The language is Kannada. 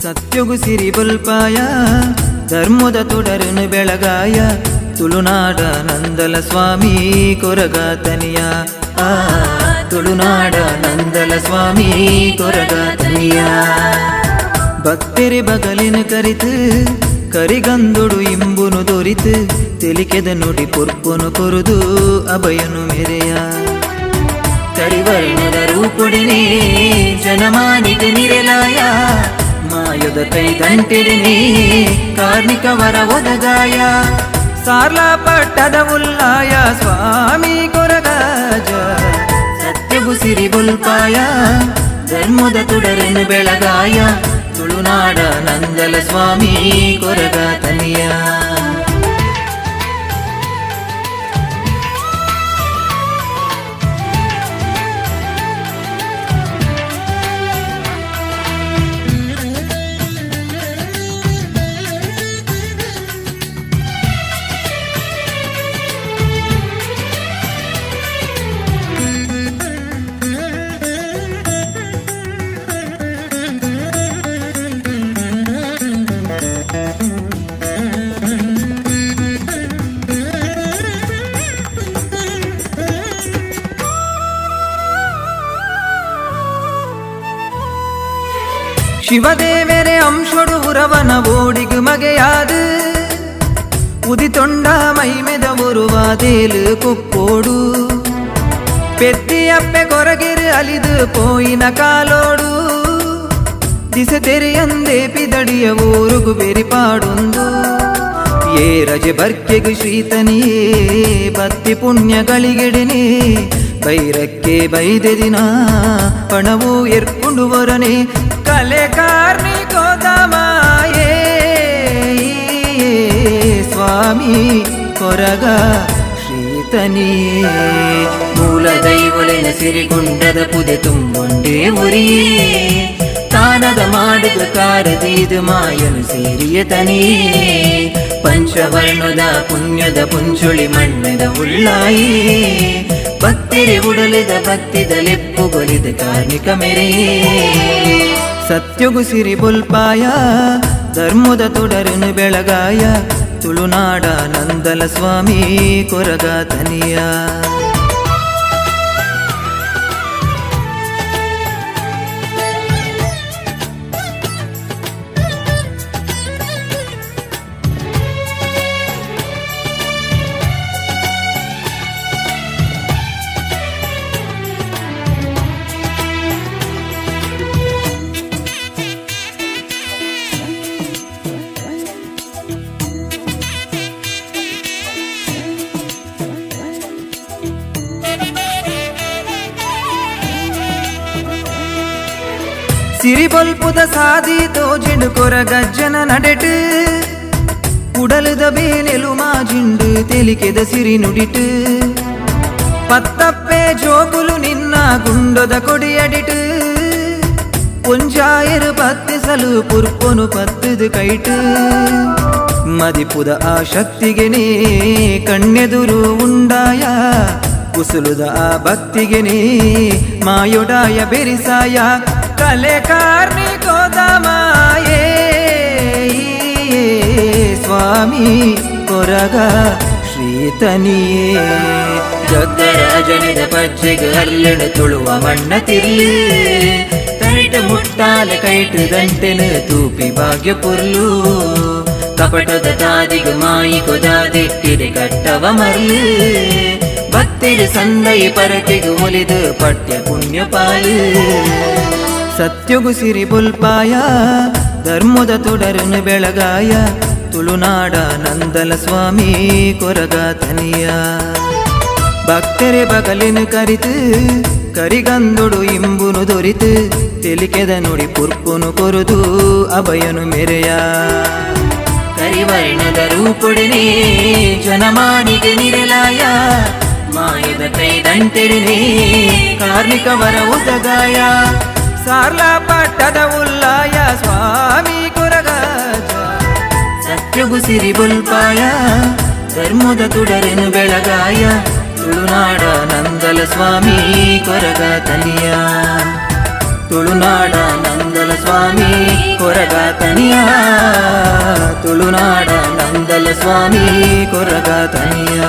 ಸತ್ಯಗು ಸಿರಿ ಬಲ್ಪಾಯ ಧರ್ಮದ ತೊಡರನು ಬೆಳಗಾಯ ತುಳುನಾಡ ನಂದಲ ಸ್ವಾಮಿ ಕೊರಗಾತನಿಯ ತುಳುನಾಡ ನಂದಲ ಸ್ವಾಮಿ ಕೊರಗಾತನಿಯ ಭಕ್ತರೆ ಬಗಲಿನ ಕರಿತು ಕರಿಗಂದೊಡು ಇಂಬುನು ದೊರಿತು ತೆಲಿಕೆದ ನುಡಿ ಪುರ್ಪುನು ಕೊರುದು ಅಭಯನು ಮೆರೆಯ ಕರಿವರ್ಣದ ರೂಪುಡಿನೇ ಜನಮಾನಿಗೆ ನಿರೆಲಾಯ ಮಾಯದ ಕೈದಂಟಿಡಿನೇ ಕಾರ್ಮಿಕವರ ಒದಗಾಯ ಸಾರ್ಲ ಪಟ್ಟದ ಉಲ್ಲಾಯ ಸ್ವಾಮಿ ಕೊರಗಾಜ ಸತ್ಯಗು ಸಿರಿ ಬುಲ್ಪಾಯ ಧರ್ಮದ ತುಡರನ್ನು ಬೆಳಗಾಯ ತುಳುನಾಡ ನಂದಲ ಸ್ವಾಮಿ ಕೊರಗಾತನಿಯ ಶಿವದೇವರೆ ಅಂಶೊಡು ಉರವನ ಓಡಿಗು ಮಗೆಯಾದು ಉದಿತೊಂಡ ಮೈಮೆದ ಉರುವಾದೇಲು ಕುಪ್ಪೋಡು ಪೆತ್ತಿಯಪ್ಪೆ ಕೊರಗಿರು ಅಲಿದು ಪೋಯಿನ ಕಾಲೋಡು ದಿಸೆ ತೆರೆಯಂದೇ ಪಿದಡಿಯ ಊರುಗು ಬೆರಿಪಾಡೊಂದು ಏ ರಜೆ ಬರ್ಕೆಗು ಶ್ರೀತನಿಯೇ ಭಕ್ತಿ ಪುಣ್ಯಗಳಿಗೆಡೆನೆ ಬೈರಕ್ಕೆ ಬೈದೆ ದಿನ ಪಣವು ಎರ್ಕೊಂಡು ಬರನೆ ಕಲೆ ಕಾರ್ಮಿಕೋದಮಾಯೇ ಸ್ವಾಮಿ ಕೊರಗ ಶ್ರೀತನಿಯೇ ಮೂಲ ದೈವಲೆನ ಸಿರಿಗುಂಡದ ಪುದೆ ತುಂಬೊಂಡೇ ಉರಿಯೇ ತಾನದ ಮಾಡುದ ಕಾರದೀದು ಮಾಯನು ಸೇರಿಯ ತನಿಯೇ ಪಂಚವರ್ಣದ ಪುಣ್ಯದ ಪುಂಚುಳಿ ಮಣ್ಣದ ಉಳ್ಳಾಯೇ ಭಕ್ತಿರೆ ಉಡಲಿದ ಭಕ್ತಿದ ಲೆಪ್ಪುಗೊಲಿದ ಕಾರ್ಮಿಕ ಮೆರೆಯೇ ಸತ್ಯಗು ಸಿರಿ ಬುಲ್ಪಾಯ ಧರ್ಮದ ತೊಡರನು ಬೆಳಗಾಯ ತುಳುನಾಡ ನಂದಲ ಸ್ವಾಮಿ ಕೊರಗಾತನಿಯ ಸಿರಿಬೊಲ್ಪುದ ಸಾದಿ ತೋಜಿಂಡು ಕೊರಗಜ್ಜನ ನಡೆಟು ಉಡಲುದ ಬೇನೆಲು ಮಾಜಿಂಡು ತೆಲಿಕೆದ ಸಿರಿ ನುಡಿಟು ಪತ್ತಪ್ಪೆ ಜೋಗುಲು ನಿನ್ನ ಗುಂಡದ ಕೊಡಿಯಡಿಟು ಪುಂಜಾಯರು ಪತ್ತಿಸಲು ಪುರ್ಪೊನು ಪತ್ತದು ಕೈಟು ಮದಿಪುದ ಆ ಶಕ್ತಿಗೆನೇ ಕಣ್ಣೆದುರು ಉಂಡಾಯ ಕುಸುಲುದ ಆ ಭಕ್ತಿಗೆನೇ ಮಾಯೊಡಾಯ ಬೆರಿಸಾಯ ಕಲೆ ಕಾರ್ಮಿಕೋದಮಾಯೇ ಸ್ವಾಮಿ ಕೊರಗ ಶ್ರೀತನಿಯೇ ಜಗ್ಗರಾಜನಿದ ಪಜ್ಜೆಗೆ ಹರ್ಲೆಣು ತುಳುವ ಮಣ್ಣ ತಿರ್ಲಿ ತೈಟು ಮುಟ್ಟಾಲ ಕೈಟು ದಂಟೆನು ತೂಪಿ ಭಾಗ್ಯ ಪುರ್ಲು ಕಪಟದ ತಾದಿಗು ಮಾಯಿ ಕೊದಾದಿಟ್ಟಿದೆ ಕಟ್ಟವ ಮರ್ಲು ಭಕ್ತಿರು ಸಂದೈ ಪರಕೆಗು ಒಲಿದು ಪಠ್ಯ ಪುಣ್ಯ ಪಾಲು ಸತ್ಯಗು ಸಿರಿ ಬುಲ್ಪಾಯ ಧರ್ಮದ ತೊಡರನು ಬೆಳಗಾಯ ತುಳುನಾಡ ನಂದಲ ಸ್ವಾಮಿ ಕೊರಗಾತನಿಯ ಭಕ್ತರೆ ಬಗಲಿನ ಕರಿತು ಕರಿಗಂದೊಡು ಇಂಬುನು ದೊರಿತು ತೆಲಿಕೆದ ನುಡಿ ಪುರ್ಪುನು ಕೊರುದು ಅಭಯನು ಮೆರೆಯ ಕರಿವರ್ಣದ ರೂಪುಡಿನೇ ಜನಮಾನಿಗೆ ನಿರೆಲಾಯ ಮಾಯದ ಕೈದಂಟಿಡಿನೇ ಕಾರ್ಮಿಕವರ ಉದಗಾಯ ಸಾರ್ಲ ಪಟ್ಟದ ಉಲ್ಲಾಯ ಸ್ವಾಮಿ ಕೊರಗಾಜ ಸತ್ಯಗು ಸಿರಿ ಬುಲ್ಪಾಯ ಧರ್ಮದ ತುಡರನು ಬೆಳಗಾಯ ತುಳುನಾಡ ನಂದಲ ಸ್ವಾಮಿ ಕೊರಗಾತನಿಯ ತುಳುನಾಡ ನಂದಲ ನಂದಲ ಸ್ವಾಮಿ ಕೊರಗಾತನಿಯ ತುಳುನಾಡ ನಂದಲ ಸ್ವಾಮಿ ಕೊರಗಾತನಿಯ